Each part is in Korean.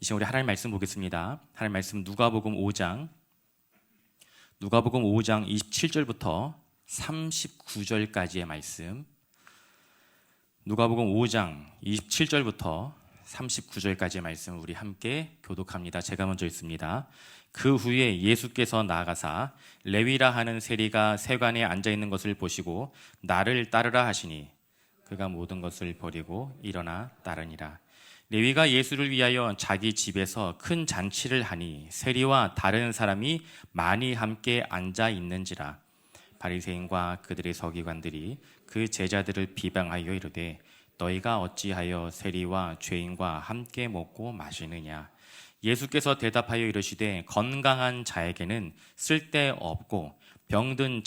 시간 우리 하나님 말씀 보겠습니다. 하나님 말씀 누가복음 5장 27절부터 39절까지의 말씀. 누가복음 5장 27절부터 39절까지의 말씀 우리 함께 교독합니다. 제가 먼저 읽습니다. 그 후에 예수께서 나아가사 레위라 하는 세리가 세관에 앉아 있는 것을 보시고 나를 따르라 하시니 그가 모든 것을 버리고 일어나 따르니라. 레위가 예수를 위하여 자기 집에서 큰 잔치를 하니 세리와 다른 사람이 많이 함께 앉아 있는지라. 바리새인과 그들의 서기관들이 그 제자들을 비방하여 이르되 너희가 어찌하여 세리와 죄인과 함께 먹고 마시느냐. 예수께서 대답하여 이르시되 건강한 자에게는 쓸데없고 병든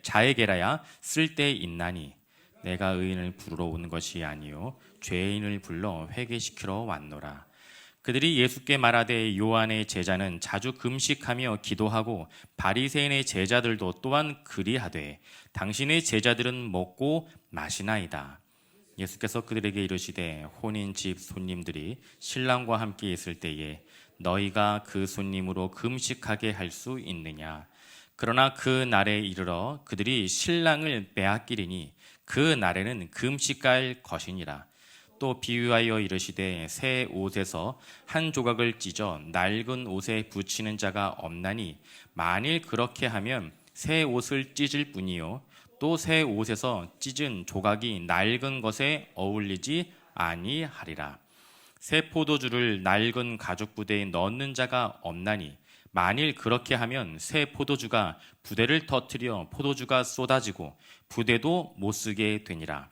자에게라야 쓸데있나니 내가 의인을 부르러 온 것이 아니요 죄인을 불러 회개시키러 왔노라. 그들이 예수께 말하되 요한의 제자는 자주 금식하며 기도하고 바리새인의 제자들도 또한 그리하되 당신의 제자들은 먹고 마시나이다. 예수께서 그들에게 이르시되 혼인집 손님들이 신랑과 함께 있을 때에 너희가 그 손님으로 금식하게 할 수 있느냐. 그러나 그 날에 이르러 그들이 신랑을 빼앗기리니 그 날에는 금식할 것이니라. 또 비유하여 이르시되 새 옷에서 한 조각을 찢어 낡은 옷에 붙이는 자가 없나니 만일 그렇게 하면 새 옷을 찢을 뿐이요 또 새 옷에서 찢은 조각이 낡은 것에 어울리지 아니하리라. 새 포도주를 낡은 가죽 부대에 넣는 자가 없나니 만일 그렇게 하면 새 포도주가 부대를 터뜨려 포도주가 쏟아지고 부대도 못 쓰게 되니라.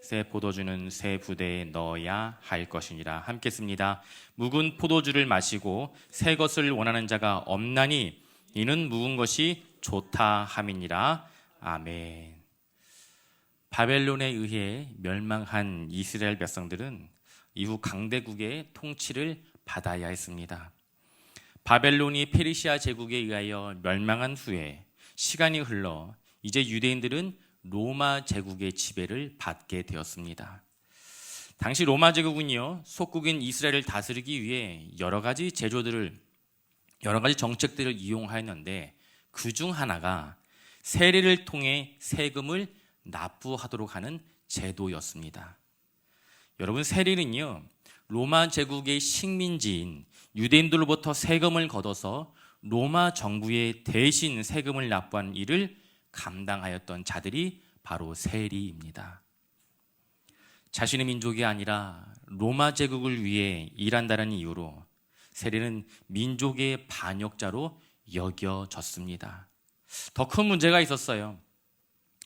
새 포도주는 새 부대에 넣어야 할 것이니라. 함께 씁니다. 묵은 포도주를 마시고 새 것을 원하는 자가 없나니 이는 묵은 것이 좋다 함이니라. 아멘. 바벨론에 의해 멸망한 이스라엘 백성들은 이후 강대국의 통치를 받아야 했습니다. 바벨론이 페르시아 제국에 의하여 멸망한 후에 시간이 흘러 이제 유대인들은 로마 제국의 지배를 받게 되었습니다. 당시 로마 제국은요, 속국인 이스라엘을 다스리기 위해 여러 가지 정책들을 이용하였는데 그 중 하나가 세리를 통해 세금을 납부하도록 하는 제도였습니다. 여러분, 세리는요, 로마 제국의 식민지인 유대인들로부터 세금을 걷어서 로마 정부에 대신 세금을 납부하는 일을 감당하였던 자들이 바로 세리입니다. 자신의 민족이 아니라 로마 제국을 위해 일한다는 이유로 세리는 민족의 반역자로 여겨졌습니다. 더 큰 문제가 있었어요.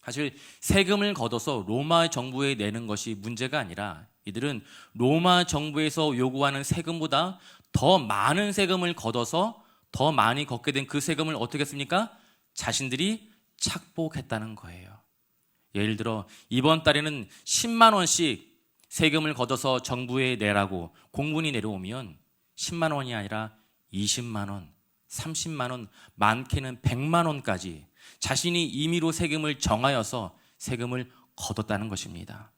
사실 세금을 걷어서 로마 정부에 내는 것이 문제가 아니라 이들은 로마 정부에서 요구하는 세금보다 더 많은 세금을 걷어서 더 많이 걷게 된 그 세금을 어떻게 했습니까? 자신들이 착복했다는 거예요. 예를 들어 이번 달에는 10만 원씩 세금을 걷어서 정부에 내라고 공문이 내려오면 10만 원이 아니라 20만 원, 30만 원, 많게는 100만 원까지 자신이 임의로 세금을 정하여서 세금을 걷었다는 것입니다.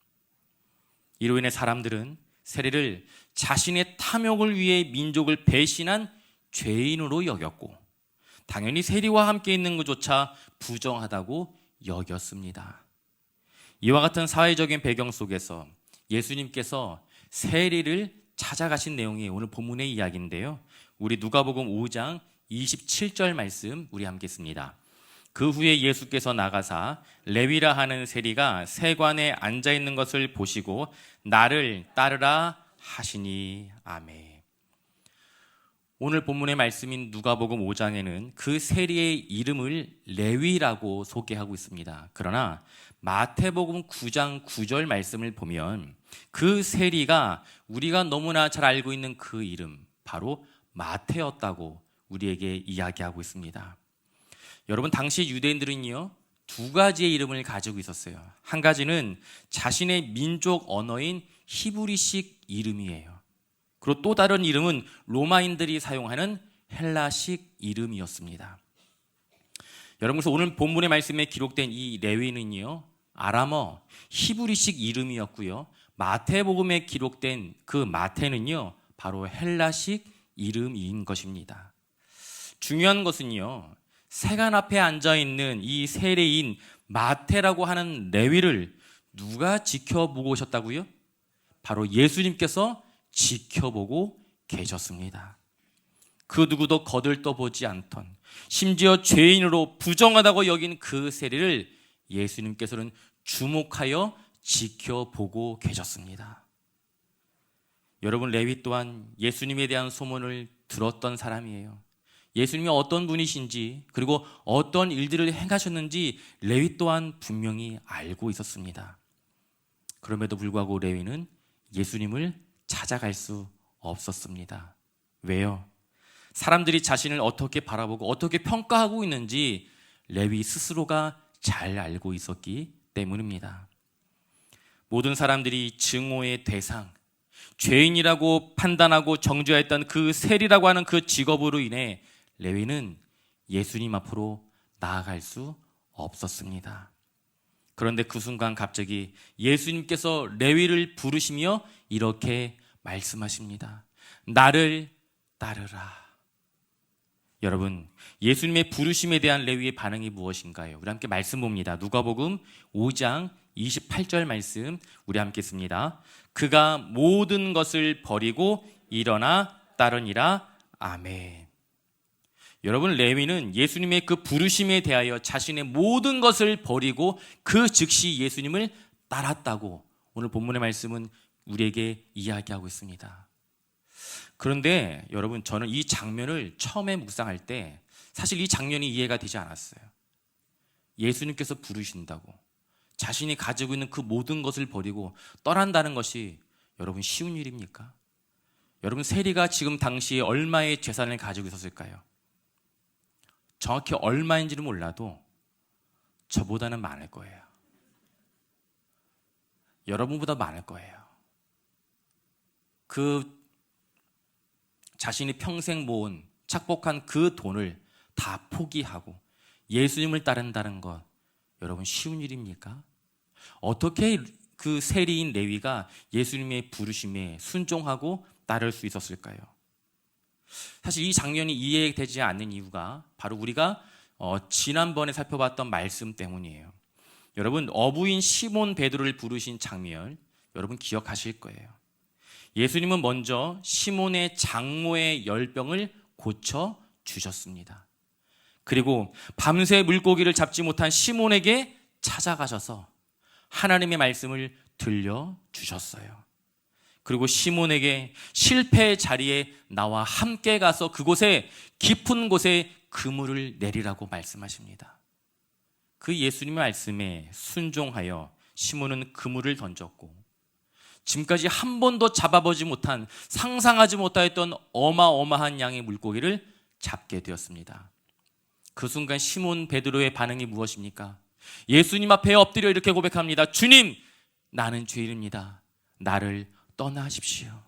이로 인해 사람들은 세리를 자신의 탐욕을 위해 민족을 배신한 죄인으로 여겼고 당연히 세리와 함께 있는 것조차 부정하다고 여겼습니다. 이와 같은 사회적인 배경 속에서 예수님께서 세리를 찾아가신 내용이 오늘 본문의 이야기인데요. 우리 누가복음 5장 27절 말씀 우리 함께 씁니다. 그 후에 예수께서 나가사 레위라 하는 세리가 세관에 앉아 있는 것을 보시고 나를 따르라 하시니. 아멘. 오늘 본문의 말씀인 누가복음 5장에는 그 세리의 이름을 레위라고 소개하고 있습니다. 그러나 마태복음 9장 9절 말씀을 보면 그 세리가 우리가 너무나 잘 알고 있는 그 이름 바로 마태였다고 우리에게 이야기하고 있습니다. 여러분, 당시 유대인들은요, 두 가지의 이름을 가지고 있었어요. 한 가지는 자신의 민족 언어인 히브리식 이름이에요. 그리고 또 다른 이름은 로마인들이 사용하는 헬라식 이름이었습니다. 여러분, 그래서 오늘 본문의 말씀에 기록된 이 레위는요, 아람어 히브리식 이름이었고요. 마태복음에 기록된 그 마태는요, 바로 헬라식 이름인 것입니다. 중요한 것은요, 세간 앞에 앉아있는 이 세례인 마태라고 하는 레위를 누가 지켜보고 오셨다고요? 바로 예수님께서 지켜보고 계셨습니다. 그 누구도 거들떠보지 않던, 심지어 죄인으로 부정하다고 여긴 그 세례를 예수님께서는 주목하여 지켜보고 계셨습니다. 여러분, 레위 또한 예수님에 대한 소문을 들었던 사람이에요. 예수님이 어떤 분이신지, 그리고 어떤 일들을 행하셨는지 레위 또한 분명히 알고 있었습니다. 그럼에도 불구하고 레위는 예수님을 찾아갈 수 없었습니다. 왜요? 사람들이 자신을 어떻게 바라보고 어떻게 평가하고 있는지 레위 스스로가 잘 알고 있었기 때문입니다. 모든 사람들이 증오의 대상, 죄인이라고 판단하고 정죄했던 그 세리라고 하는 그 직업으로 인해 레위는 예수님 앞으로 나아갈 수 없었습니다. 그런데 그 순간 갑자기 예수님께서 레위를 부르시며 이렇게 말씀하십니다. 나를 따르라. 여러분, 예수님의 부르심에 대한 레위의 반응이 무엇인가요? 우리 함께 말씀 봅니다. 누가복음 5장 28절 말씀 우리 함께 씁니다. 그가 모든 것을 버리고 일어나 따르니라. 아멘. 여러분, 레위는 예수님의 그 부르심에 대하여 자신의 모든 것을 버리고 그 즉시 예수님을 따랐다고 오늘 본문의 말씀은 우리에게 이야기하고 있습니다. 그런데 여러분, 저는 이 장면을 처음에 묵상할 때 사실 이 장면이 이해가 되지 않았어요. 예수님께서 부르신다고 자신이 가지고 있는 그 모든 것을 버리고 떠난다는 것이 여러분 쉬운 일입니까? 여러분, 세리가 지금 당시에 얼마의 재산을 가지고 있었을까요? 정확히 얼마인지는 몰라도 저보다는 많을 거예요. 여러분보다 많을 거예요. 그 자신이 평생 모은 착복한 그 돈을 다 포기하고 예수님을 따른다는 것, 여러분 쉬운 일입니까? 어떻게 그 세리인 레위가 예수님의 부르심에 순종하고 따를 수 있었을까요? 사실 이 장면이 이해되지 않는 이유가 바로 우리가 지난번에 살펴봤던 말씀 때문이에요. 여러분, 어부인 시몬 베드로를 부르신 장면 여러분 기억하실 거예요. 예수님은 먼저 시몬의 장모의 열병을 고쳐 주셨습니다. 그리고 밤새 물고기를 잡지 못한 시몬에게 찾아가셔서 하나님의 말씀을 들려주셨어요. 그리고 시몬에게 실패의 자리에 나와 함께 가서 그곳에 깊은 곳에 그물을 내리라고 말씀하십니다. 그 예수님의 말씀에 순종하여 시몬은 그물을 던졌고 지금까지 한 번도 잡아보지 못한, 상상하지 못하였던 어마어마한 양의 물고기를 잡게 되었습니다. 그 순간 시몬 베드로의 반응이 무엇입니까? 예수님 앞에 엎드려 이렇게 고백합니다. 주님, 나는 죄인입니다. 나를 떠나십시오.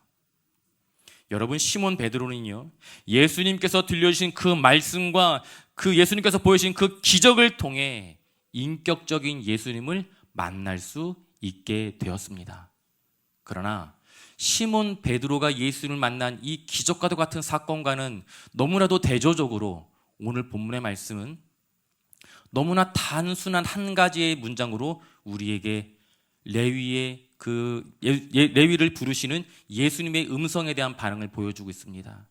여러분, 시몬 베드로는요, 예수님께서 들려주신 그 말씀과 그 예수님께서 보여주신 그 기적을 통해 인격적인 예수님을 만날 수 있게 되었습니다. 그러나 시몬 베드로가 예수님을 만난 이 기적과도 같은 사건과는 너무나도 대조적으로 오늘 본문의 말씀은 너무나 단순한 한 가지의 문장으로 우리에게 레위의 레위를 부르시는 예수님의 음성에 대한 반응을 보여주고 있습니다.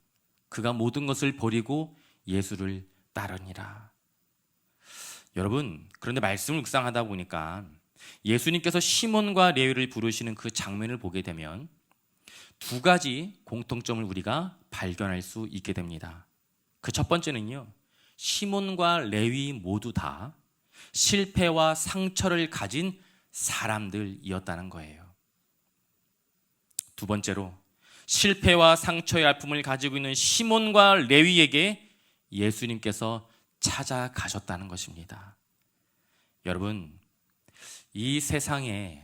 그가 모든 것을 버리고 예수를 따르니라. 여러분, 그런데 말씀을 묵상하다 보니까 예수님께서 시몬과 레위를 부르시는 그 장면을 보게 되면 두 가지 공통점을 우리가 발견할 수 있게 됩니다. 그 첫 번째는요, 시몬과 레위 모두 다 실패와 상처를 가진 사람들이었다는 거예요. 두 번째로, 실패와 상처의 아픔을 가지고 있는 시몬과 레위에게 예수님께서 찾아가셨다는 것입니다. 여러분, 이 세상에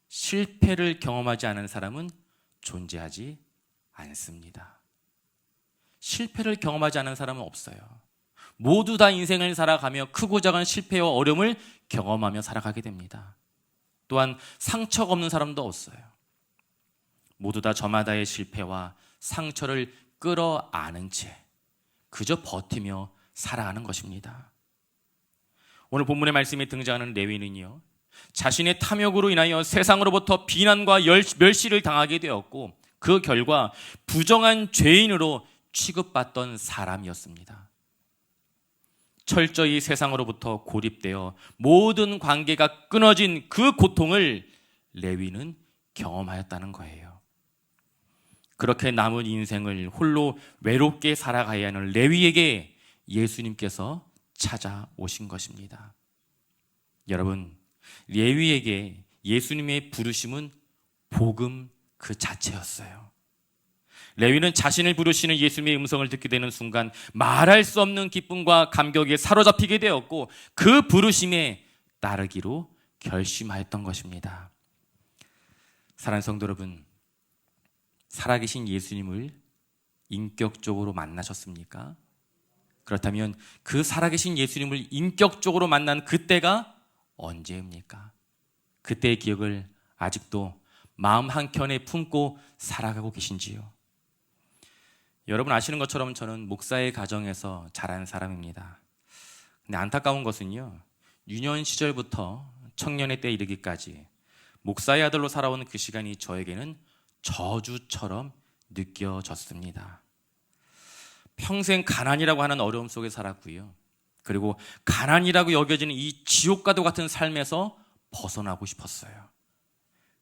실패를 경험하지 않은 사람은 존재하지 않습니다. 실패를 경험하지 않은 사람은 없어요. 모두 다 인생을 살아가며 크고 작은 실패와 어려움을 경험하며 살아가게 됩니다. 또한 상처가 없는 사람도 없어요. 모두 다 저마다의 실패와 상처를 끌어안은 채 그저 버티며 살아가는 것입니다. 오늘 본문의 말씀에 등장하는 레위는요, 자신의 탐욕으로 인하여 세상으로부터 비난과 멸시를 당하게 되었고 그 결과 부정한 죄인으로 취급받던 사람이었습니다. 철저히 세상으로부터 고립되어 모든 관계가 끊어진 그 고통을 레위는 경험하였다는 거예요. 그렇게 남은 인생을 홀로 외롭게 살아가야 하는 레위에게 예수님께서 찾아오신 것입니다. 여러분, 레위에게 예수님의 부르심은 복음 그 자체였어요. 레위는 자신을 부르시는 예수님의 음성을 듣게 되는 순간 말할 수 없는 기쁨과 감격에 사로잡히게 되었고 그 부르심에 따르기로 결심하였던 것입니다. 사랑하는 성도 여러분, 살아계신 예수님을 인격적으로 만나셨습니까? 그렇다면 그 살아계신 예수님을 인격적으로 만난 그때가 언제입니까? 그때의 기억을 아직도 마음 한켠에 품고 살아가고 계신지요? 여러분 아시는 것처럼 저는 목사의 가정에서 자란 사람입니다. 근데 안타까운 것은요, 유년 시절부터 청년의 때 이르기까지 목사의 아들로 살아온 그 시간이 저에게는 저주처럼 느껴졌습니다. 평생 가난이라고 하는 어려움 속에 살았고요. 그리고 가난이라고 여겨지는 이 지옥과도 같은 삶에서 벗어나고 싶었어요.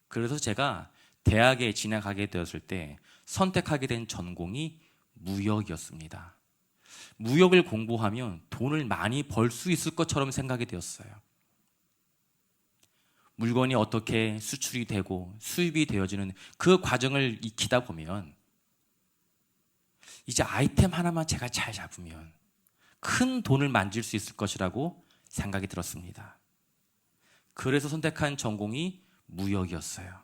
그래서 제가 대학에 진학하게 되었을 때 선택하게 된 전공이 무역이었습니다. 무역을 공부하면 돈을 많이 벌 수 있을 것처럼 생각이 되었어요. 물건이 어떻게 수출이 되고 수입이 되어지는 그 과정을 익히다 보면 이제 아이템 하나만 제가 잘 잡으면 큰 돈을 만질 수 있을 것이라고 생각이 들었습니다. 그래서 선택한 전공이 무역이었어요.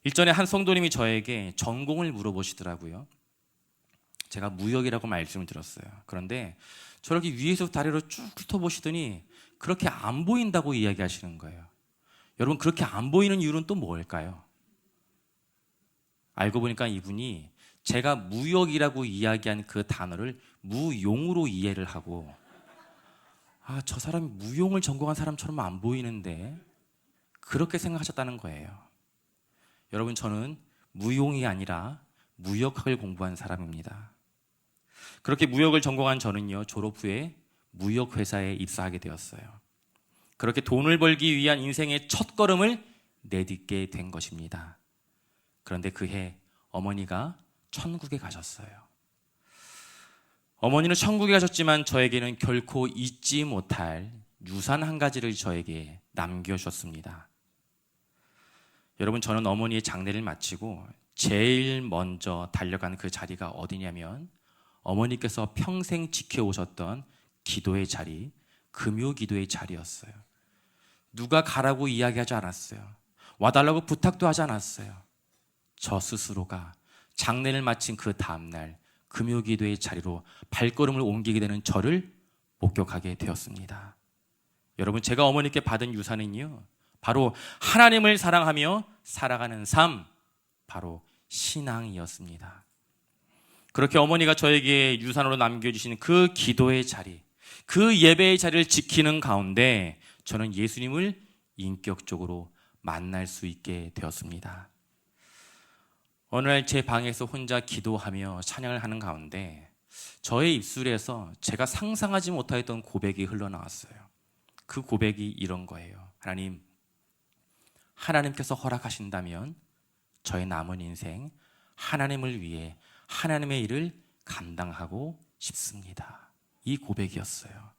일전에 한 성도님이 저에게 전공을 물어보시더라고요. 제가 무역이라고 말씀을 드렸어요. 그런데 저렇게 위에서부터 아래로 쭉 훑어보시더니 그렇게 안 보인다고 이야기하시는 거예요. 여러분, 그렇게 안 보이는 이유는 또 뭘까요? 알고 보니까 이분이 제가 무역이라고 이야기한 그 단어를 무용으로 이해를 하고, 저 사람이 무용을 전공한 사람처럼 안 보이는데 그렇게 생각하셨다는 거예요. 여러분, 저는 무용이 아니라 무역학을 공부한 사람입니다. 그렇게 무역을 전공한 저는요, 졸업 후에 무역회사에 입사하게 되었어요. 그렇게 돈을 벌기 위한 인생의 첫걸음을 내딛게 된 것입니다. 그런데 그해 어머니가 천국에 가셨어요. 어머니는 천국에 가셨지만 저에게는 결코 잊지 못할 유산 한 가지를 저에게 남겨주셨습니다. 여러분, 저는 어머니의 장례를 마치고 제일 먼저 달려간 그 자리가 어디냐면 어머니께서 평생 지켜오셨던 기도의 자리, 금요 기도의 자리였어요. 누가 가라고 이야기하지 않았어요. 와달라고 부탁도 하지 않았어요. 저 스스로가 장례를 마친 그 다음날 금요 기도의 자리로 발걸음을 옮기게 되는 저를 목격하게 되었습니다. 여러분, 제가 어머니께 받은 유산은요, 바로 하나님을 사랑하며 살아가는 삶, 바로 신앙이었습니다. 그렇게 어머니가 저에게 유산으로 남겨주신 그 기도의 자리, 그 예배의 자리를 지키는 가운데 저는 예수님을 인격적으로 만날 수 있게 되었습니다. 어느 날 제 방에서 혼자 기도하며 찬양을 하는 가운데 저의 입술에서 제가 상상하지 못하였던 고백이 흘러나왔어요. 그 고백이 이런 거예요. 하나님, 하나님께서 허락하신다면 저의 남은 인생 하나님을 위해 하나님의 일을 감당하고 싶습니다. 이 고백이었어요.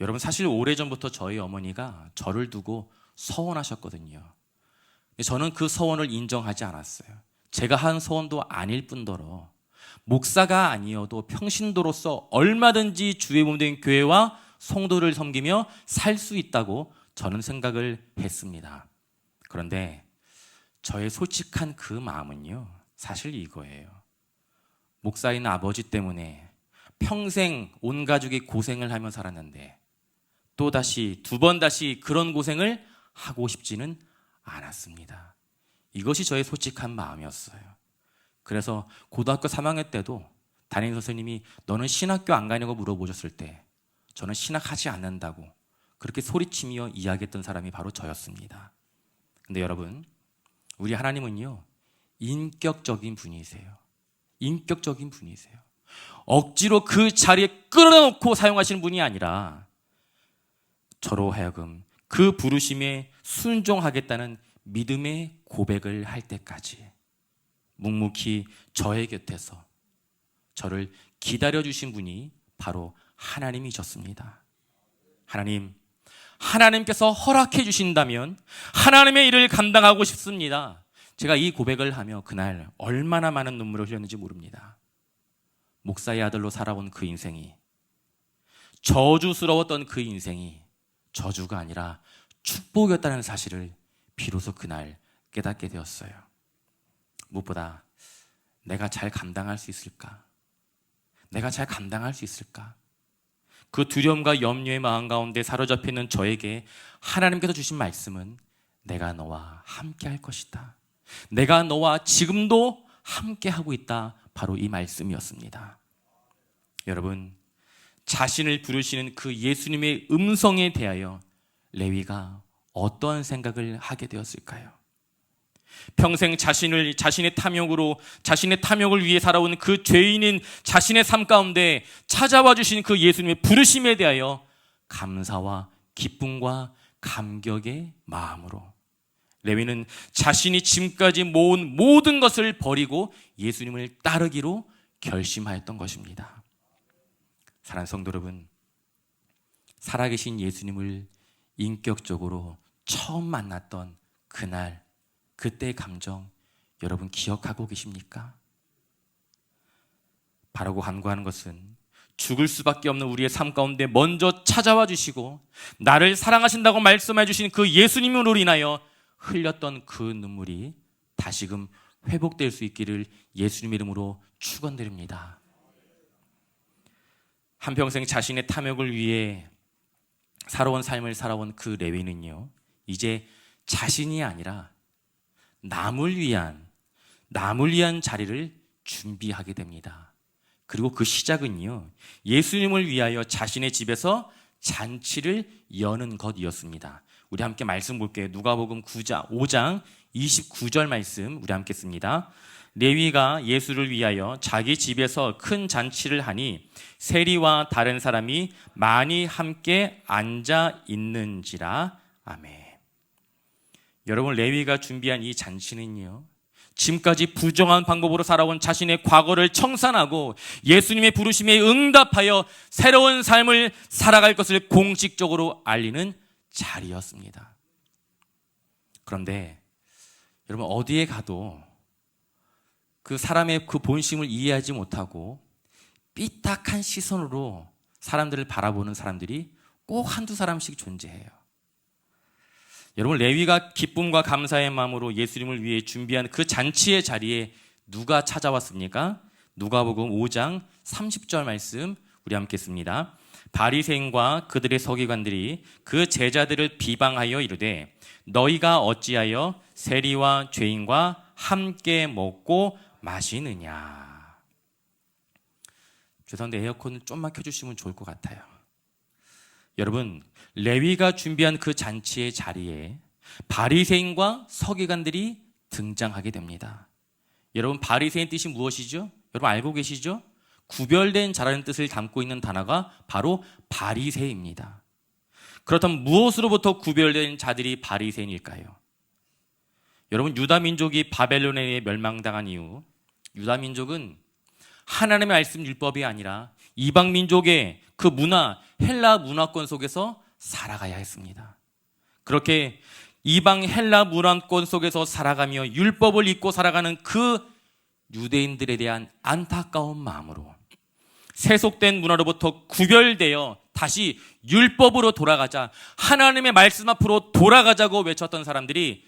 여러분, 사실 오래전부터 저희 어머니가 저를 두고 서원하셨거든요. 근데 저는 그 서원을 인정하지 않았어요. 제가 한 서원도 아닐 뿐더러 목사가 아니어도 평신도로서 얼마든지 주의 몸 된 교회와 성도를 섬기며 살 수 있다고 저는 생각을 했습니다. 그런데 저의 솔직한 그 마음은요, 사실 이거예요. 목사인 아버지 때문에 평생 온 가족이 고생을 하며 살았는데 또다시 두 번 다시 그런 고생을 하고 싶지는 않았습니다. 이것이 저의 솔직한 마음이었어요. 그래서 고등학교 3학년 때도 담임 선생님이 너는 신학교 안 가냐고 물어보셨을 때 저는 신학하지 않는다고 그렇게 소리치며 이야기했던 사람이 바로 저였습니다. 근데 여러분, 우리 하나님은요, 인격적인 분이세요. 인격적인 분이세요. 억지로 그 자리에 끌어놓고 사용하시는 분이 아니라 저로 하여금 그 부르심에 순종하겠다는 믿음의 고백을 할 때까지 묵묵히 저의 곁에서 저를 기다려주신 분이 바로 하나님이셨습니다. 하나님께서 허락해 주신다면 하나님의 일을 감당하고 싶습니다. 제가 이 고백을 하며 그날 얼마나 많은 눈물을 흘렸는지 모릅니다. 목사의 아들로 살아온 그 인생이, 저주스러웠던 그 인생이 저주가 아니라 축복이었다는 사실을 비로소 그날 깨닫게 되었어요. 무엇보다 내가 잘 감당할 수 있을까? 내가 잘 감당할 수 있을까? 그 두려움과 염려의 마음 가운데 사로잡혀 있는 저에게 하나님께서 주신 말씀은 내가 너와 함께 할 것이다. 내가 너와 지금도 함께 하고 있다. 바로 이 말씀이었습니다. 여러분, 자신을 부르시는 그 예수님의 음성에 대하여 레위가 어떤 생각을 하게 되었을까요? 평생 자신의 탐욕을 위해 살아온 그 죄인인 자신의 삶 가운데 찾아와 주신 그 예수님의 부르심에 대하여 감사와 기쁨과 감격의 마음으로 레위는 자신이 지금까지 모은 모든 것을 버리고 예수님을 따르기로 결심하였던 것입니다. 사랑하는 성도 여러분, 살아계신 예수님을 인격적으로 처음 만났던 그날, 그때의 감정 여러분 기억하고 계십니까? 바라고 간구하는 것은 죽을 수밖에 없는 우리의 삶 가운데 먼저 찾아와 주시고 나를 사랑하신다고 말씀해 주신 그 예수님으로 인하여 흘렸던 그 눈물이 다시금 회복될 수 있기를 예수님 이름으로 축원드립니다. 한평생 자신의 탐욕을 위해 살아온 삶을 살아온 그 레위는요, 이제 자신이 아니라 남을 위한 자리를 준비하게 됩니다. 그리고 그 시작은요, 예수님을 위하여 자신의 집에서 잔치를 여는 것이었습니다. 우리 함께 말씀 볼게요. 누가복음 5장 29절 말씀 우리 함께 씁니다. 레위가 예수를 위하여 자기 집에서 큰 잔치를 하니 세리와 다른 사람이 많이 함께 앉아 있는지라. 아멘. 여러분, 레위가 준비한 이 잔치는요, 지금까지 부정한 방법으로 살아온 자신의 과거를 청산하고 예수님의 부르심에 응답하여 새로운 삶을 살아갈 것을 공식적으로 알리는 자리였습니다. 그런데 여러분, 어디에 가도 그 사람의 그 본심을 이해하지 못하고 삐딱한 시선으로 사람들을 바라보는 사람들이 꼭 한두 사람씩 존재해요. 여러분, 레위가 기쁨과 감사의 마음으로 예수님을 위해 준비한 그 잔치의 자리에 누가 찾아왔습니까? 누가복음 5장 30절 말씀 우리 함께 씁니다. 바리새인과 그들의 서기관들이 그 제자들을 비방하여 이르되 너희가 어찌하여 세리와 죄인과 함께 먹고 마시느냐. 죄송한데 에어컨을 좀만 켜주시면 좋을 것 같아요. 여러분, 레위가 준비한 그 잔치의 자리에 바리새인과 서기관들이 등장하게 됩니다. 여러분, 바리새인 뜻이 무엇이죠? 여러분 알고 계시죠? 구별된 자라는 뜻을 담고 있는 단어가 바로 바리새입니다. 그렇다면 무엇으로부터 구별된 자들이 바리새인일까요? 여러분, 유다민족이 바벨론에 의해 멸망당한 이후 유다민족은 하나님의 말씀 율법이 아니라 이방민족의 그 문화, 헬라 문화권 속에서 살아가야 했습니다. 그렇게 이방 헬라 문화권 속에서 살아가며 율법을 잊고 살아가는 그 유대인들에 대한 안타까운 마음으로 세속된 문화로부터 구별되어 다시 율법으로 돌아가자, 하나님의 말씀 앞으로 돌아가자고 외쳤던 사람들이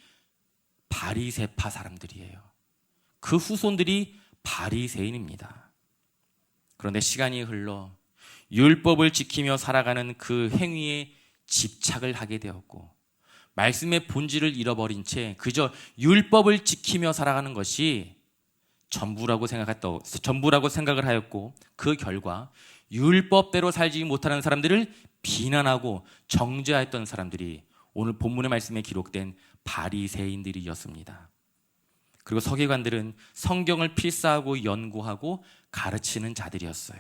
바리새파 사람들이에요. 그 후손들이 바리새인입니다. 그런데 시간이 흘러 율법을 지키며 살아가는 그 행위에 집착을 하게 되었고 말씀의 본질을 잃어버린 채 그저 율법을 지키며 살아가는 것이 전부라고 생각을 하였고 그 결과 율법대로 살지 못하는 사람들을 비난하고 정죄하였던 사람들이 오늘 본문의 말씀에 기록된 바리새인들이었습니다. 그리고 서기관들은 성경을 필사하고 연구하고 가르치는 자들이었어요.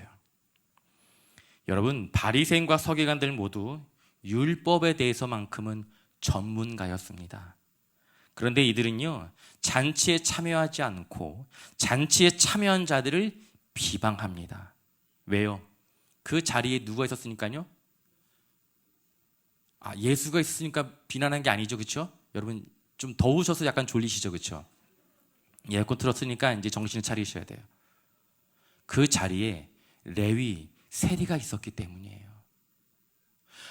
여러분, 바리새인과 서기관들 모두 율법에 대해서만큼은 전문가였습니다. 그런데 이들은요, 잔치에 참여하지 않고 잔치에 참여한 자들을 비방합니다. 왜요? 그 자리에 누가 있었으니까요? 예수가 있으니까 비난한 게 아니죠, 그렇죠? 여러분 좀 더우셔서 약간 졸리시죠, 그렇죠? 에어컨 틀었으니까 이제 정신을 차리셔야 돼요. 그 자리에 레위, 세리가 있었기 때문이에요.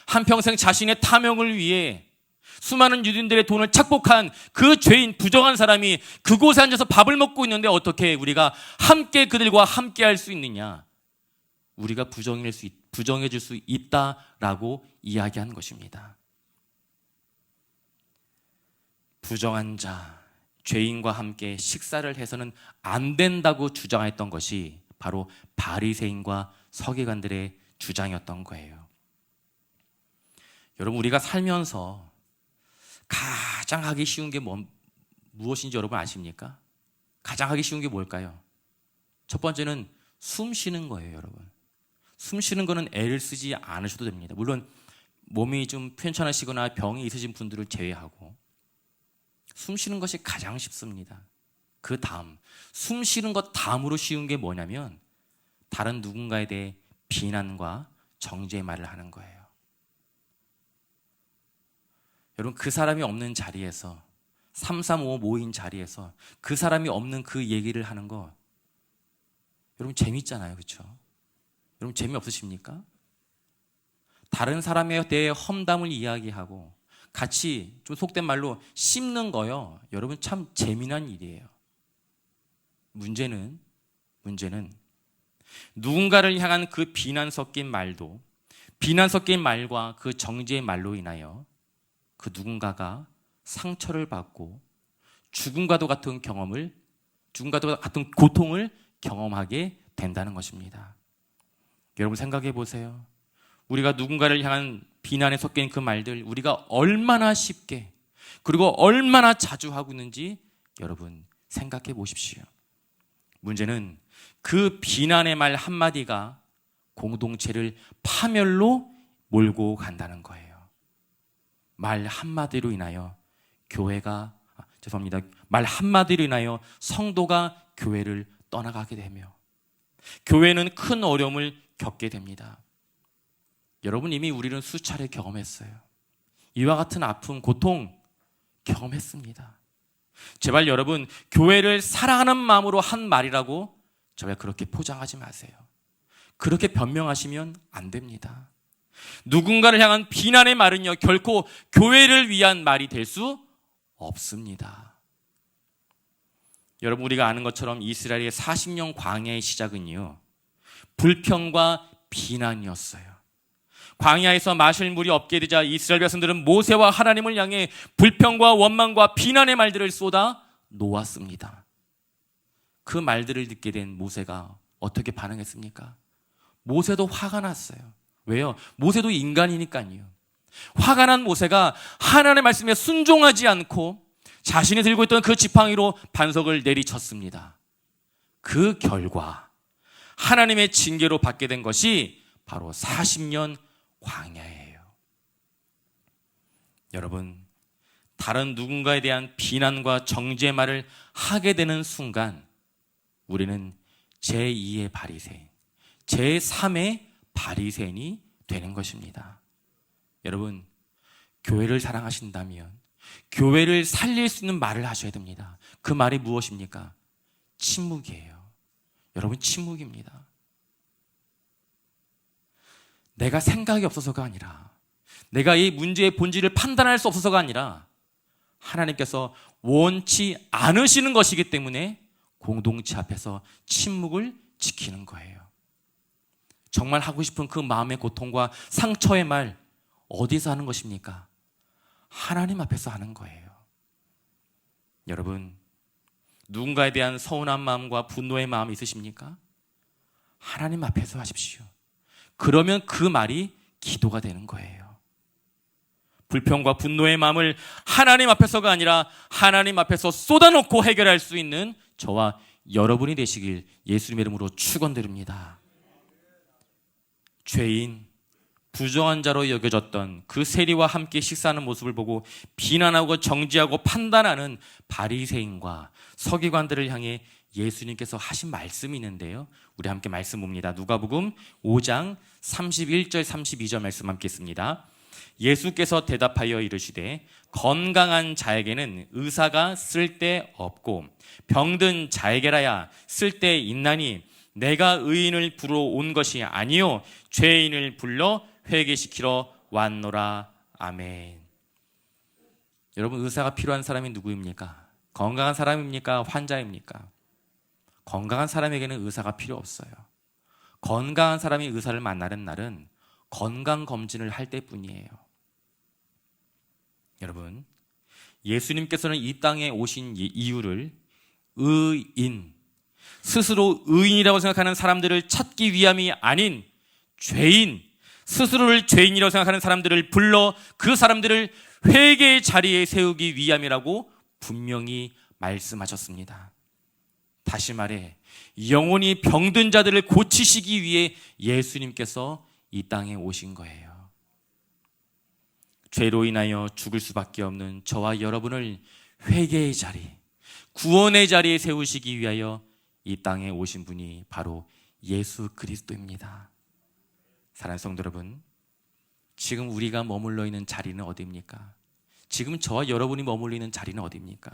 한평생 자신의 탐욕을 위해 수많은 유대인들의 돈을 착복한 그 죄인, 부정한 사람이 그곳에 앉아서 밥을 먹고 있는데 어떻게 우리가 함께 그들과 함께 할 수 있느냐? 우리가 부정해 줄 수 있다라고 이야기한 것입니다. 부정한 자, 죄인과 함께 식사를 해서는 안 된다고 주장했던 것이 바로 바리새인과 서기관들의 주장이었던 거예요. 여러분, 우리가 살면서 가장 하기 쉬운 게 무엇인지 여러분 아십니까? 가장 하기 쉬운 게 뭘까요? 첫 번째는 숨 쉬는 거예요, 여러분. 숨 쉬는 거는 애를 쓰지 않으셔도 됩니다. 물론 몸이 좀 편찮으시거나 병이 있으신 분들을 제외하고 숨 쉬는 것이 가장 쉽습니다. 그 다음, 숨 쉬는 것 다음으로 쉬운 게 뭐냐면 다른 누군가에 대해 비난과 정죄의 말을 하는 거예요. 여러분, 그 사람이 없는 자리에서 335 모인 자리에서 그 사람이 없는 그 얘기를 하는 거 여러분 재밌잖아요, 그렇죠? 여러분 재미없으십니까? 다른 사람에 대해 험담을 이야기하고 같이 좀 속된 말로 씹는 거요, 여러분 참 재미난 일이에요. 문제는 누군가를 향한 그 비난 섞인 말과 그 정죄의 말로 인하여 그 누군가가 상처를 받고 죽음과도 같은 고통을 경험하게 된다는 것입니다. 여러분 생각해 보세요. 우리가 누군가를 향한 비난에 섞인 그 말들 우리가 얼마나 쉽게 그리고 얼마나 자주 하고 있는지 여러분 생각해 보십시오. 문제는 그 비난의 말 한마디가 공동체를 파멸로 몰고 간다는 거예요. 말 한마디로 인하여 말 한마디로 인하여 성도가 교회를 떠나가게 되며 교회는 큰 어려움을 겪게 됩니다. 여러분 이미 우리는 수차례 경험했어요. 이와 같은 아픔, 고통 경험했습니다. 제발 여러분 교회를 사랑하는 마음으로 한 말이라고 제발 그렇게 포장하지 마세요. 그렇게 변명하시면 안 됩니다. 누군가를 향한 비난의 말은요 결코 교회를 위한 말이 될 수 없습니다. 여러분 우리가 아는 것처럼 이스라엘의 40년 광야의 시작은요 불평과 비난이었어요. 광야에서 마실 물이 없게 되자 이스라엘 백성들은 모세와 하나님을 향해 불평과 원망과 비난의 말들을 쏟아 놓았습니다. 그 말들을 듣게 된 모세가 어떻게 반응했습니까? 모세도 화가 났어요. 왜요? 모세도 인간이니까요. 화가 난 모세가 하나님의 말씀에 순종하지 않고 자신이 들고 있던 그 지팡이로 반석을 내리쳤습니다. 그 결과 하나님의 징계로 받게 된 것이 바로 40년 광야예요. 여러분, 다른 누군가에 대한 비난과 정죄의 말을 하게 되는 순간 우리는 제2의 바리새인, 제3의 바리새인이 되는 것입니다. 여러분, 교회를 사랑하신다면 교회를 살릴 수 있는 말을 하셔야 됩니다. 그 말이 무엇입니까? 침묵이에요. 여러분, 침묵입니다. 내가 생각이 없어서가 아니라 내가 이 문제의 본질을 판단할 수 없어서가 아니라 하나님께서 원치 않으시는 것이기 때문에 공동체 앞에서 침묵을 지키는 거예요. 정말 하고 싶은 그 마음의 고통과 상처의 말 어디서 하는 것입니까? 하나님 앞에서 하는 거예요. 여러분, 누군가에 대한 서운한 마음과 분노의 마음이 있으십니까? 하나님 앞에서 하십시오. 그러면 그 말이 기도가 되는 거예요. 불평과 분노의 마음을 하나님 앞에서가 아니라 하나님 앞에서 쏟아놓고 해결할 수 있는 저와 여러분이 되시길 예수님의 이름으로 축원드립니다. 죄인, 부정한 자로 여겨졌던 그 세리와 함께 식사하는 모습을 보고 비난하고 정죄하고 판단하는 바리새인과 서기관들을 향해 예수님께서 하신 말씀이 있는데요, 우리 함께 말씀 봅니다. 누가복음 5장 31절 32절 말씀 함께 읽습니다. 예수께서 대답하여 이르시되 건강한 자에게는 의사가 쓸데없고 병든 자에게라야 쓸데있나니 내가 의인을 부르러 온 것이 아니요 죄인을 불러 회개시키러 왔노라. 아멘. 여러분, 의사가 필요한 사람이 누구입니까? 건강한 사람입니까? 환자입니까? 건강한 사람에게는 의사가 필요 없어요. 건강한 사람이 의사를 만나는 날은 건강검진을 할 때뿐이에요. 여러분, 예수님께서는 이 땅에 오신 이유를 의인, 스스로 의인이라고 생각하는 사람들을 찾기 위함이 아닌 죄인, 스스로를 죄인이라고 생각하는 사람들을 불러 그 사람들을 회개의 자리에 세우기 위함이라고 분명히 말씀하셨습니다. 다시 말해 영혼이 병든 자들을 고치시기 위해 예수님께서 이 땅에 오신 거예요. 죄로 인하여 죽을 수밖에 없는 저와 여러분을 회개의 자리, 구원의 자리에 세우시기 위하여 이 땅에 오신 분이 바로 예수 그리스도입니다. 사랑하는 성도 여러분, 지금 우리가 머물러 있는 자리는 어디입니까? 지금 저와 여러분이 머물러 있는 자리는 어디입니까?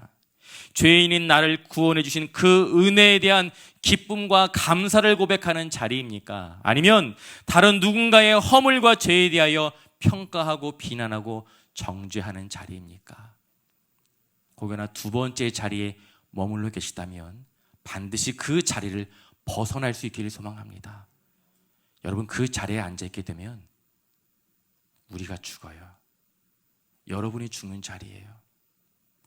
죄인인 나를 구원해 주신 그 은혜에 대한 기쁨과 감사를 고백하는 자리입니까? 아니면 다른 누군가의 허물과 죄에 대하여 평가하고 비난하고 정죄하는 자리입니까? 혹여나 두 번째 자리에 머물러 계시다면 반드시 그 자리를 벗어날 수 있기를 소망합니다. 여러분, 그 자리에 앉아있게 되면 우리가 죽어요. 여러분이 죽는 자리예요.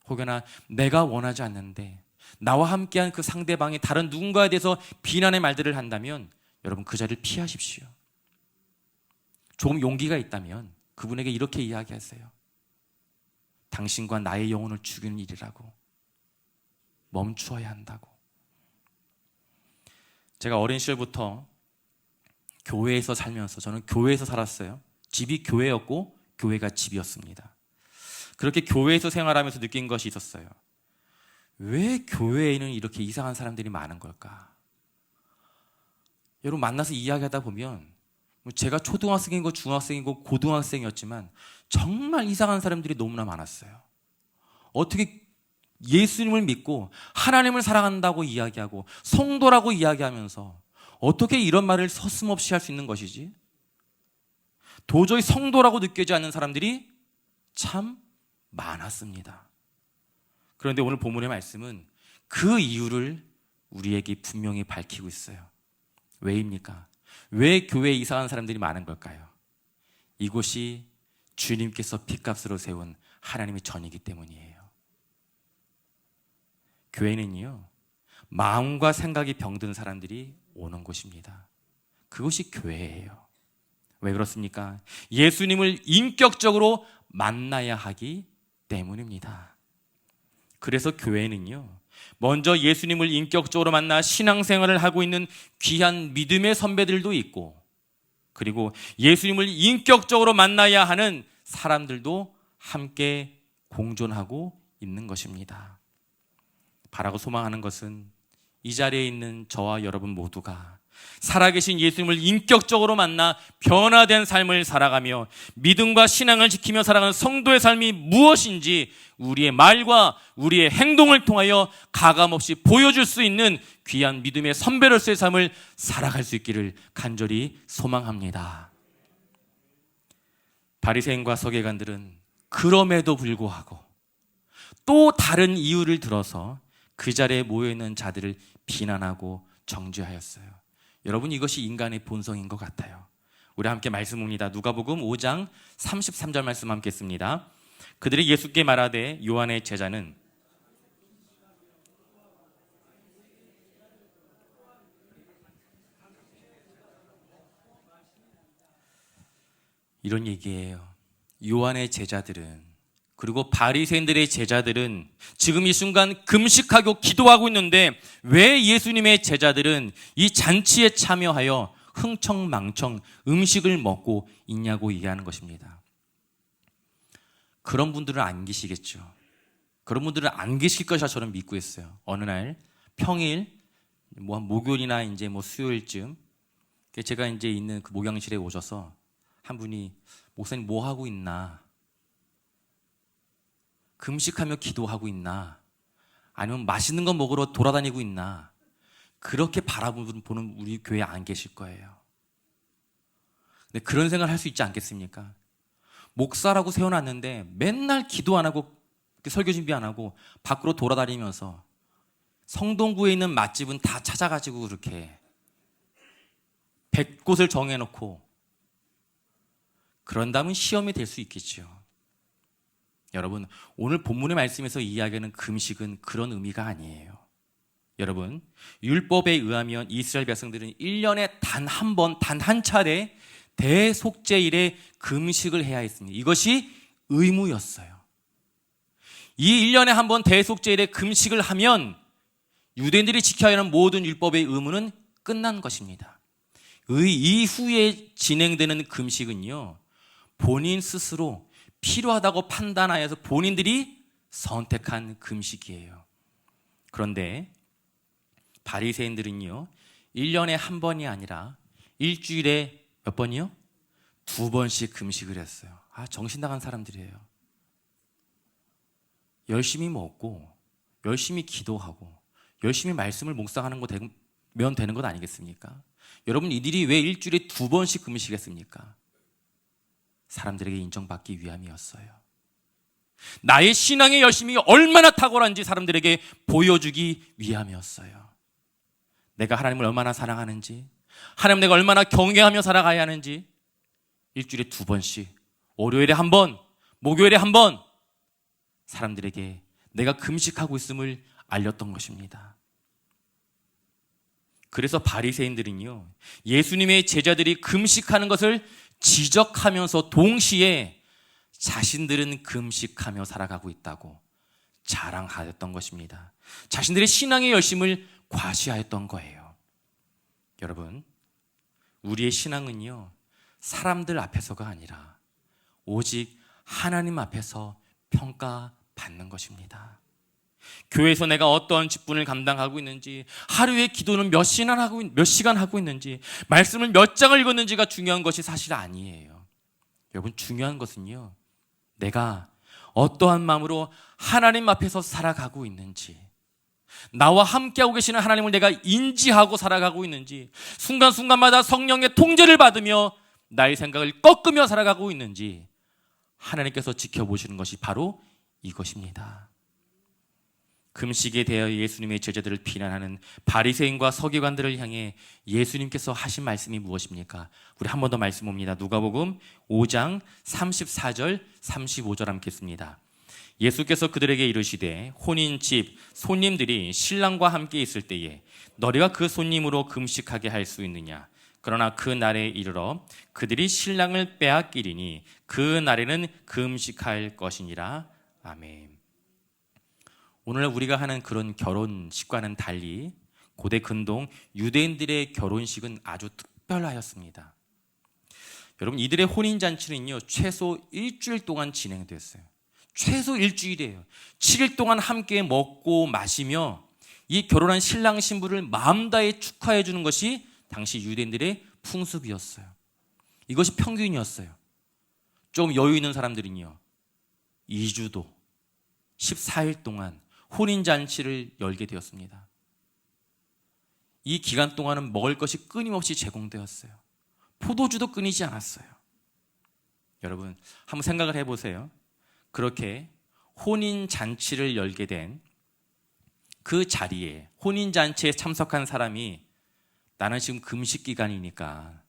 혹여나 내가 원하지 않는데 나와 함께한 그 상대방이 다른 누군가에 대해서 비난의 말들을 한다면 여러분, 그 자리를 피하십시오. 조금 용기가 있다면 그분에게 이렇게 이야기하세요. 당신과 나의 영혼을 죽이는 일이라고, 멈추어야 한다고. 제가 어린 시절부터 교회에서 살면서, 저는 교회에서 살았어요. 집이 교회였고 교회가 집이었습니다. 그렇게 교회에서 생활하면서 느낀 것이 있었어요. 왜 교회에는 이렇게 이상한 사람들이 많은 걸까? 여러분, 만나서 이야기하다 보면 제가 초등학생이고 중학생이고 고등학생이었지만 정말 이상한 사람들이 너무나 많았어요. 어떻게 예수님을 믿고 하나님을 사랑한다고 이야기하고 성도라고 이야기하면서 어떻게 이런 말을 서슴없이 할 수 있는 것이지? 도저히 성도라고 느껴지지 않는 사람들이 참 많았습니다. 그런데 오늘 본문의 말씀은 그 이유를 우리에게 분명히 밝히고 있어요. 왜입니까? 왜 교회에 이상한 사람들이 많은 걸까요? 이곳이 주님께서 핏값으로 세운 하나님의 전이기 때문이에요. 교회는요, 마음과 생각이 병든 사람들이 오는 곳입니다. 그것이 교회예요. 왜 그렇습니까? 예수님을 인격적으로 만나야 하기 때문입니다. 그래서 교회는요, 먼저 예수님을 인격적으로 만나 신앙생활을 하고 있는 귀한 믿음의 선배들도 있고, 그리고 예수님을 인격적으로 만나야 하는 사람들도 함께 공존하고 있는 것입니다. 바라고 소망하는 것은 이 자리에 있는 저와 여러분 모두가 살아계신 예수님을 인격적으로 만나 변화된 삶을 살아가며 믿음과 신앙을 지키며 살아가는 성도의 삶이 무엇인지 우리의 말과 우리의 행동을 통하여 가감없이 보여줄 수 있는 귀한 믿음의 선배로서의 삶을 살아갈 수 있기를 간절히 소망합니다. 바리새인과 서기관들은 그럼에도 불구하고 또 다른 이유를 들어서 그 자리에 모여있는 자들을 비난하고 정죄하였어요. 여러분, 이것이 인간의 본성인 것 같아요. 우리 함께 말씀 봅니다. 누가복음 5장 33절 말씀 함께 했습니다. 그들이 예수께 말하되 요한의 제자는 이런 얘기예요. 요한의 제자들은, 그리고 바리새인들의 제자들은 지금 이 순간 금식하고 기도하고 있는데 왜 예수님의 제자들은 이 잔치에 참여하여 흥청망청 음식을 먹고 있냐고 얘기하는 것입니다. 그런 분들은 안 계시겠죠. 그런 분들은 안 계실 것이라 저는 믿고 있어요. 어느 날 평일 목요일이나 이제 수요일쯤 제가 이제 있는 그 목양실에 오셔서 한 분이 목사님 뭐 하고 있나? 금식하며 기도하고 있나? 아니면 맛있는 거 먹으러 돌아다니고 있나? 그렇게 바라보는 우리 교회에 안 계실 거예요. 근데 그런 생각을 할 수 있지 않겠습니까? 목사라고 세워놨는데 맨날 기도 안 하고 설교 준비 안 하고 밖으로 돌아다니면서 성동구에 있는 맛집은 다 찾아가지고 그렇게 100곳을 정해놓고 그런다면 시험이 될 수 있겠죠. 여러분, 오늘 본문의 말씀에서 이야기하는 금식은 그런 의미가 아니에요. 여러분, 율법에 의하면 이스라엘 백성들은 1년에 단 한 번, 단 한 차례 대속죄일에 금식을 해야 했습니다. 이것이 의무였어요. 이 1년에 한 번 대속죄일에 금식을 하면 유대인들이 지켜야 하는 모든 율법의 의무는 끝난 것입니다. 이후에 진행되는 금식은요, 본인 스스로 필요하다고 판단하여서 본인들이 선택한 금식이에요. 그런데 바리새인들은요, 1년에 한 번이 아니라 일주일에 몇 번이요? 2번씩 금식을 했어요. 정신 나간 사람들이에요. 열심히 먹고 열심히 기도하고 열심히 말씀을 묵상하는 거면 되는 것 아니겠습니까? 여러분, 이들이 왜 일주일에 2번씩 금식했습니까? 사람들에게 인정받기 위함이었어요. 나의 신앙의 열심이 얼마나 탁월한지 사람들에게 보여주기 위함이었어요. 내가 하나님을 얼마나 사랑하는지, 하나님 내가 얼마나 경외하며 살아가야 하는지 일주일에 2번씩, 월요일에 한 번, 목요일에 한 번 사람들에게 내가 금식하고 있음을 알렸던 것입니다. 그래서 바리새인들은요, 예수님의 제자들이 금식하는 것을 지적하면서 동시에 자신들은 금식하며 살아가고 있다고 자랑하였던 것입니다. 자신들의 신앙의 열심을 과시하였던 거예요. 여러분, 우리의 신앙은요, 사람들 앞에서가 아니라 오직 하나님 앞에서 평가받는 것입니다. 교회에서 내가 어떤 직분을 감당하고 있는지, 하루에 기도는 몇 시간 하고 있는지, 말씀을 몇 장을 읽었는지가 중요한 것이 사실 아니에요. 여러분, 중요한 것은요, 내가 어떠한 마음으로 하나님 앞에서 살아가고 있는지, 나와 함께하고 계시는 하나님을 내가 인지하고 살아가고 있는지, 순간순간마다 성령의 통제를 받으며 나의 생각을 꺾으며 살아가고 있는지 하나님께서 지켜보시는 것이 바로 이것입니다. 금식에 대하여 예수님의 제자들을 비난하는 바리새인과 서기관들을 향해 예수님께서 하신 말씀이 무엇입니까? 우리 한 번 더 말씀 봅니다. 누가복음 5장 34절 35절 함께 읽습니다. 예수께서 그들에게 이르시되 혼인집 손님들이 신랑과 함께 있을 때에 너희가 그 손님으로 금식하게 할 수 있느냐? 그러나 그 날에 이르러 그들이 신랑을 빼앗기리니 그 날에는 금식할 것이니라. 아멘. 오늘 우리가 하는 그런 결혼식과는 달리 고대 근동 유대인들의 결혼식은 아주 특별하였습니다. 여러분, 이들의 혼인잔치는요, 최소 일주일 동안 진행됐어요. 최소 일주일이에요. 7일 동안 함께 먹고 마시며 이 결혼한 신랑 신부를 마음 다해 축하해 주는 것이 당시 유대인들의 풍습이었어요. 이것이 평균이었어요. 좀 여유 있는 사람들은요, 2주도 14일 동안 혼인잔치를 열게 되었습니다. 이 기간 동안은 먹을 것이 끊임없이 제공되었어요. 포도주도 끊이지 않았어요. 여러분, 한번 생각을 해보세요. 그렇게 혼인잔치를 열게 된 그 자리에, 혼인잔치에 참석한 사람이 나는 지금 금식 기간이니까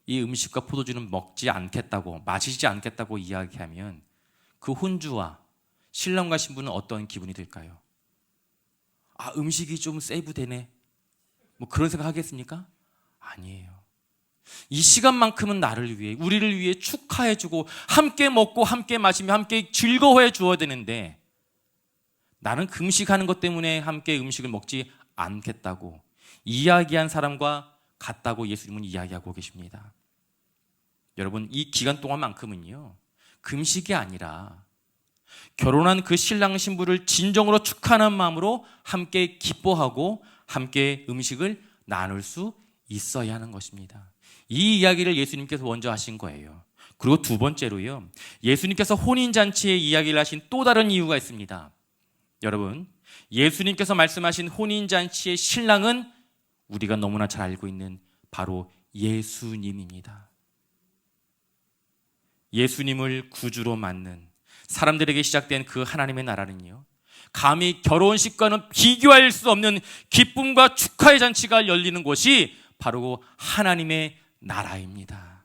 이 음식과 포도주는 먹지 않겠다고, 마시지 않겠다고 이야기하면 그 혼주와 신랑과 신부는 어떤 기분이 들까요? 음식이 좀 세이브 되네, 그런 생각 하겠습니까? 아니에요. 이 시간만큼은 나를 위해, 우리를 위해 축하해주고 함께 먹고 함께 마시며 함께 즐거워해 주어야 되는데 나는 금식하는 것 때문에 함께 음식을 먹지 않겠다고 이야기한 사람과 같다고 예수님은 이야기하고 계십니다. 여러분, 이 기간 동안만큼은요, 금식이 아니라 결혼한 그 신랑 신부를 진정으로 축하하는 마음으로 함께 기뻐하고 함께 음식을 나눌 수 있어야 하는 것입니다. 이 이야기를 예수님께서 먼저 하신 거예요. 그리고 두 번째로요, 예수님께서 혼인잔치의 이야기를 하신 또 다른 이유가 있습니다. 여러분, 예수님께서 말씀하신 혼인잔치의 신랑은 우리가 너무나 잘 알고 있는 바로 예수님입니다. 예수님을 구주로 맞는 사람들에게 시작된 그 하나님의 나라는요, 감히 결혼식과는 비교할 수 없는 기쁨과 축하의 잔치가 열리는 곳이 바로 하나님의 나라입니다.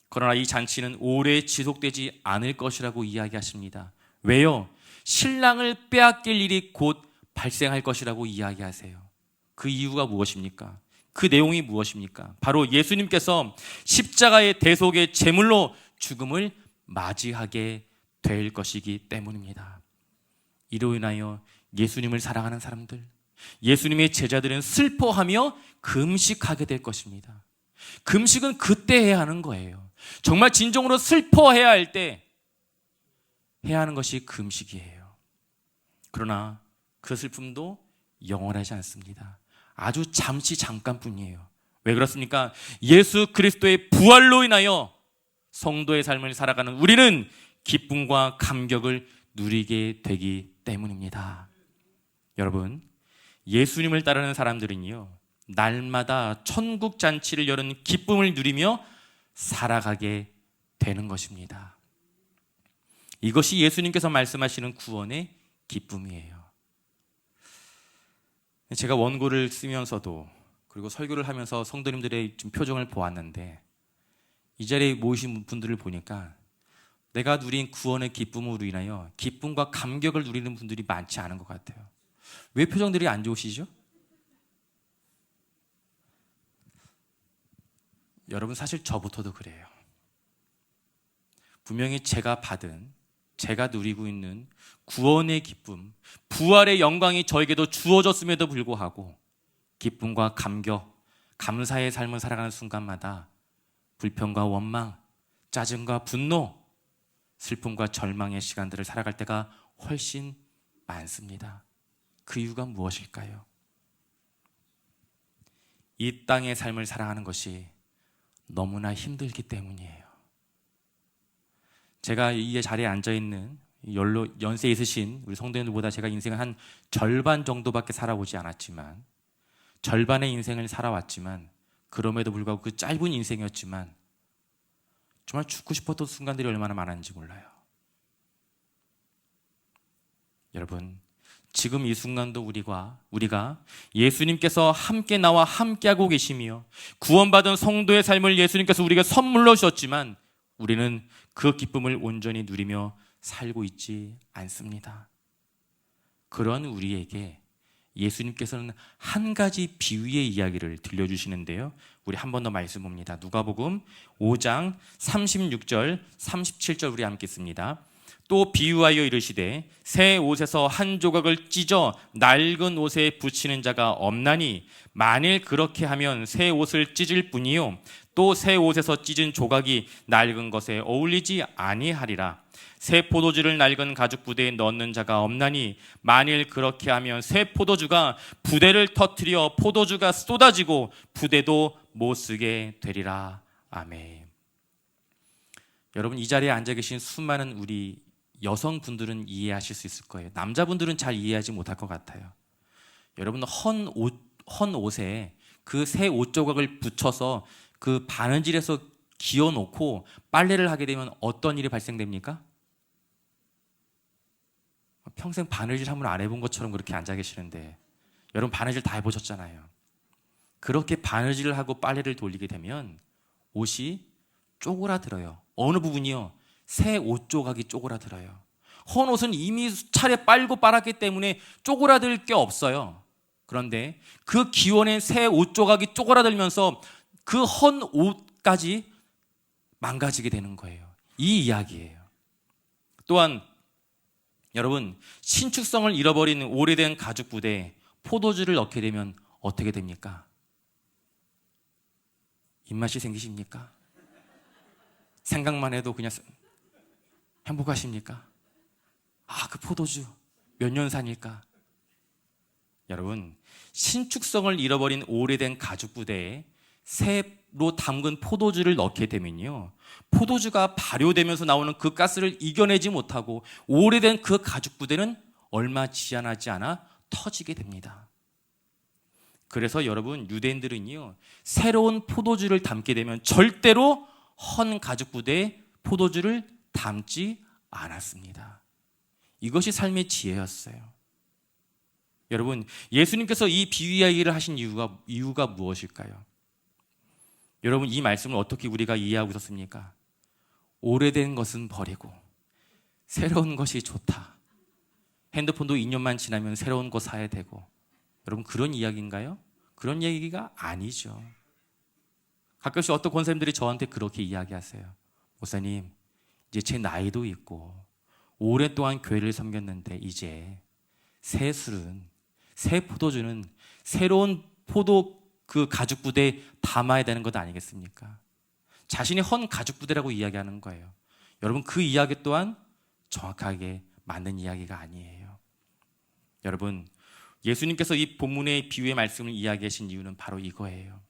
그러나 이 잔치는 오래 지속되지 않을 것이라고 이야기하십니다. 왜요? 신랑을 빼앗길 일이 곧 발생할 것이라고 이야기하세요. 그 이유가 무엇입니까? 그 내용이 무엇입니까? 바로 예수님께서 십자가의 대속의 제물로 죽음을 맞이하게 될 것이기 때문입니다. 이로 인하여 예수님을 사랑하는 사람들, 예수님의 제자들은 슬퍼하며 금식하게 될 것입니다. 금식은 그때 해야 하는 거예요. 정말 진정으로 슬퍼해야 할 때 해야 하는 것이 금식이에요. 그러나 그 슬픔도 영원하지 않습니다. 아주 잠시 잠깐뿐이에요. 왜 그렇습니까? 예수 그리스도의 부활로 인하여 성도의 삶을 살아가는 우리는 기쁨과 감격을 누리게 되기 때문입니다. 여러분, 예수님을 따르는 사람들은요, 날마다 천국 잔치를 여는 기쁨을 누리며 살아가게 되는 것입니다. 이것이 예수님께서 말씀하시는 구원의 기쁨이에요. 제가 원고를 쓰면서도 그리고 설교를 하면서 성도님들의 좀 표정을 보았는데 이 자리에 모이신 분들을 보니까 내가 누린 구원의 기쁨으로 인하여 기쁨과 감격을 누리는 분들이 많지 않은 것 같아요. 왜 표정들이 안 좋으시죠? 여러분, 사실 저부터도 그래요. 분명히 제가 누리고 있는 구원의 기쁨, 부활의 영광이 저에게도 주어졌음에도 불구하고 기쁨과 감격, 감사의 삶을 살아가는 순간마다 불평과 원망, 짜증과 분노, 슬픔과 절망의 시간들을 살아갈 때가 훨씬 많습니다. 그 이유가 무엇일까요? 이 땅의 삶을 살아가는 것이 너무나 힘들기 때문이에요. 제가 이 자리에 앉아있는 연세 있으신 우리 성도님들보다 제가 인생을 한 절반 정도밖에 살아오지 않았지만, 절반의 인생을 살아왔지만, 그럼에도 불구하고 그 짧은 인생이었지만 정말 죽고 싶었던 순간들이 얼마나 많았는지 몰라요. 여러분, 지금 이 순간도 우리가 예수님께서 함께 나와 함께하고 계시며 구원받은 성도의 삶을 예수님께서 우리에게 선물로 주셨지만 우리는 그 기쁨을 온전히 누리며 살고 있지 않습니다. 그런 우리에게 예수님께서는 한 가지 비유의 이야기를 들려주시는데요, 우리 한 번 더 말씀 봅니다. 누가복음 5장 36절 37절 우리 함께 읽습니다. 또 비유하여 이르시되 새 옷에서 한 조각을 찢어 낡은 옷에 붙이는 자가 없나니 만일 그렇게 하면 새 옷을 찢을 뿐이요 또 새 옷에서 찢은 조각이 낡은 것에 어울리지 아니하리라. 새 포도주를 낡은 가죽 부대에 넣는 자가 없나니 만일 그렇게 하면 새 포도주가 부대를 터뜨려 포도주가 쏟아지고 부대도 못 쓰게 되리라. 아멘. 여러분, 이 자리에 앉아 계신 수많은 우리 여성분들은 이해하실 수 있을 거예요. 남자분들은 잘 이해하지 못할 것 같아요. 여러분, 헌 옷에 그 새 옷 조각을 붙여서 그 바느질에서 기어놓고 빨래를 하게 되면 어떤 일이 발생됩니까? 평생 바느질 한번 안 해본 것처럼 그렇게 앉아 계시는데, 여러분 바느질 다 해보셨잖아요. 그렇게 바느질을 하고 빨래를 돌리게 되면 옷이 쪼그라들어요. 어느 부분이요? 새 옷 조각이 쪼그라들어요. 헌 옷은 이미 차례 빨고 빨았기 때문에 쪼그라들 게 없어요. 그런데 그 기원의 새 옷 조각이 쪼그라들면서 그 헌 옷까지 망가지게 되는 거예요. 이 이야기예요. 또한 여러분, 신축성을 잃어버린 오래된 가죽 부대에 포도주를 넣게 되면 어떻게 됩니까? 입맛이 생기십니까? 생각만 해도 그냥 행복하십니까? 그 포도주 몇 년 산일까? 여러분, 신축성을 잃어버린 오래된 가죽 부대에 새로 담근 포도주를 넣게 되면요, 포도주가 발효되면서 나오는 그 가스를 이겨내지 못하고 오래된 그 가죽 부대는 얼마 지연하지 않아 터지게 됩니다. 그래서 여러분, 유대인들은요, 새로운 포도주를 담게 되면 절대로 헌 가죽 부대에 포도주를 담지 않았습니다. 이것이 삶의 지혜였어요. 여러분, 예수님께서 이 비유 이야기를 하신 이유가 무엇일까요? 여러분, 이 말씀을 어떻게 우리가 이해하고 있었습니까? 오래된 것은 버리고 새로운 것이 좋다. 핸드폰도 2년만 지나면 새로운 거 사야 되고. 여러분, 그런 이야기인가요? 그런 얘기가 아니죠. 가끔씩 어떤 권사님들이 저한테 그렇게 이야기하세요. 목사님, 이제 제 나이도 있고 오랫동안 교회를 섬겼는데 이제 새 술은, 새 포도주는 새로운 포도 그 가죽 부대에 담아야 되는 것 아니겠습니까? 자신이 헌 가죽 부대라고 이야기하는 거예요. 여러분, 그 이야기 또한 정확하게 맞는 이야기가 아니에요. 여러분, 예수님께서 이 본문의 비유의 말씀을 이야기하신 이유는 바로 이거예요.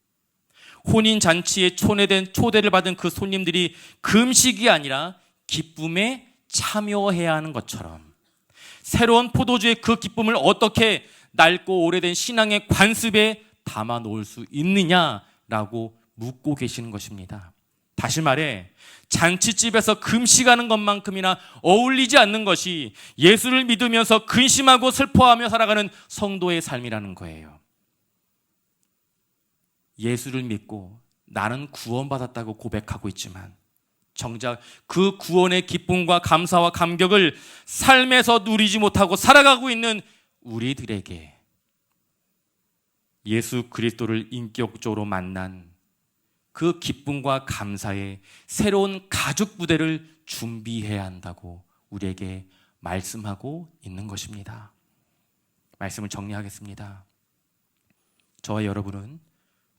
혼인잔치에 초대를 받은 그 손님들이 금식이 아니라 기쁨에 참여해야 하는 것처럼 새로운 포도주의 그 기쁨을 어떻게 낡고 오래된 신앙의 관습에 담아 놓을 수 있느냐라고 묻고 계시는 것입니다. 다시 말해, 잔치집에서 금식하는 것만큼이나 어울리지 않는 것이 예수를 믿으면서 근심하고 슬퍼하며 살아가는 성도의 삶이라는 거예요. 예수를 믿고 나는 구원받았다고 고백하고 있지만 정작 그 구원의 기쁨과 감사와 감격을 삶에서 누리지 못하고 살아가고 있는 우리들에게 예수 그리스도를 인격적으로 만난 그 기쁨과 감사의 새로운 가죽 부대를 준비해야 한다고 우리에게 말씀하고 있는 것입니다. 말씀을 정리하겠습니다. 저와 여러분은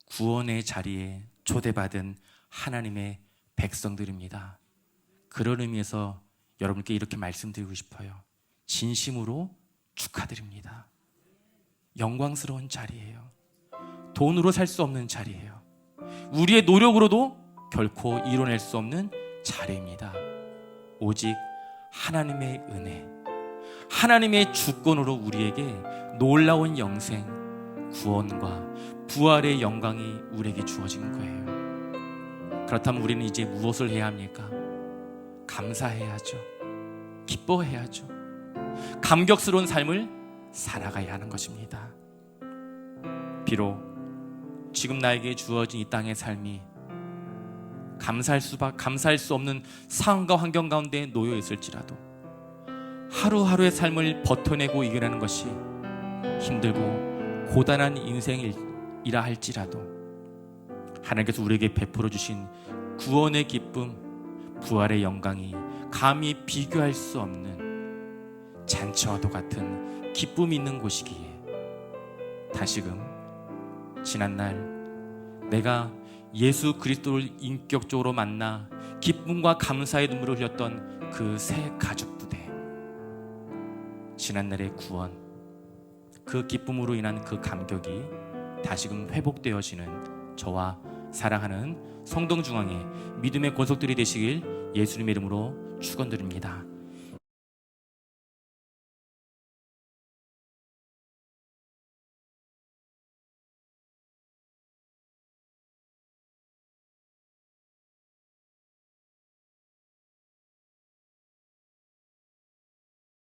구원의 자리에 초대받은 하나님의 백성들입니다. 그런 의미에서 여러분께 이렇게 말씀드리고 싶어요. 진심으로 축하드립니다. 영광스러운 자리예요. 돈으로 살 수 없는 자리예요. 우리의 노력으로도 결코 이뤄낼 수 없는 자리입니다. 오직 하나님의 은혜, 하나님의 주권으로 우리에게 놀라운 영생, 구원과 부활의 영광이 우리에게 주어진 거예요. 그렇다면 우리는 이제 무엇을 해야 합니까? 감사해야죠. 기뻐해야죠. 감격스러운 삶을 살아가야 하는 것입니다. 비록 지금 나에게 주어진 이 땅의 삶이 감사할 수 없는 상황과 환경 가운데 놓여 있을지라도 하루하루의 삶을 버텨내고 이겨내는 것이 힘들고 고단한 인생이라 할지라도 하나님께서 우리에게 베풀어 주신 구원의 기쁨, 부활의 영광이 감히 비교할 수 없는 잔치와도 같은 기쁨이 있는 곳이기에 다시금 지난날 내가 예수 그리스도를 인격적으로 만나 기쁨과 감사의 눈물을 흘렸던 그 새 가죽 부대, 지난날의 구원, 그 기쁨으로 인한 그 감격이 다시금 회복되어지는 저와 사랑하는 성동중앙의 믿음의 권속들이 되시길 예수님의 이름으로 축원드립니다.